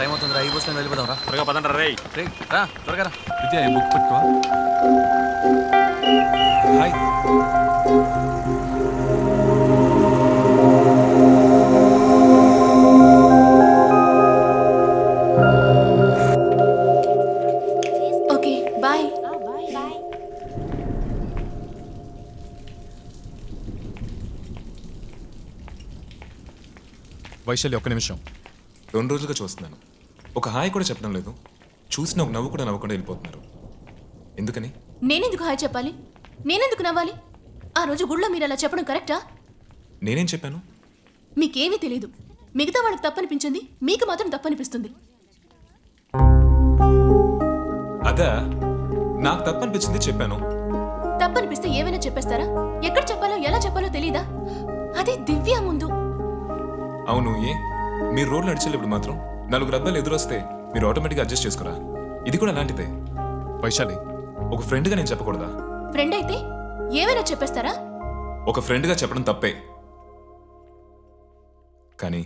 Time అవుతుంది రా, ఈ బస్సులో వెళ్ళిపోదాం రా. త్వరగా పదండి రే. రా త్వరగా రా. విద్య బుక్ పెట్టుకో. హాయ్. Okay bye. వైశాలి ఒక్క నిమిషం. 2 రోజులుగా చూస్తున్నాను, ఒక హాయ్ కూడా చెప్పడం లేదు. చూసిన ఒక నవ్వు కూడా నవ్వకుండా వెళ్ళిపోతున్నారు. ఎందుకని? నేనెందుకు హాయ్ చెప్పాలి? నేనెందుకు నవ్వాలి? ఆ రోజు గుళ్ళో మీరు అలా చెప్పడం కరెక్టా? నేనేం చెప్పాను? మీకేమీ తెలియదు. మిగతా వాళ్ళకి తప్పనిపించింది, మీకు మాత్రం తప్పనిపిస్తుంది. అదా, నాకు తప్పనిపించింది చెప్పాను. తప్పనిపిస్తే ఏమైనా చెప్పేస్తారా? ఎక్కడ చెప్పాలో ఎలా చెప్పాలో తెలీదా? అదే దివ్య ముందు. అవును, మీరు రోడ్లు నడిచేటప్పుడు మాత్రం 4 అబ్బాయిలు ఎదురొస్తే మీరు ఆటోమేటిక్గా అడ్జస్ట్ చేసుకోరా? ఇది కూడా అలాంటిదే. వైశాలి, ఒక ఫ్రెండ్గా నేను చెప్పకూడదా? ఫ్రెండ్ అయితే ఏమైనా చెప్పేస్తారా? ఒక ఫ్రెండ్గా చెప్పడం తప్పే, కానీ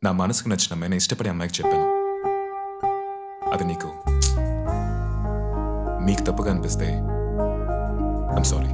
నా మనసుకు నచ్చిన అమ్మాయిని ఇష్టపడే అమ్మాయికి చెప్పాను. అది మీకు తప్పుగా అనిపిస్తే ఐమ్ సారీ.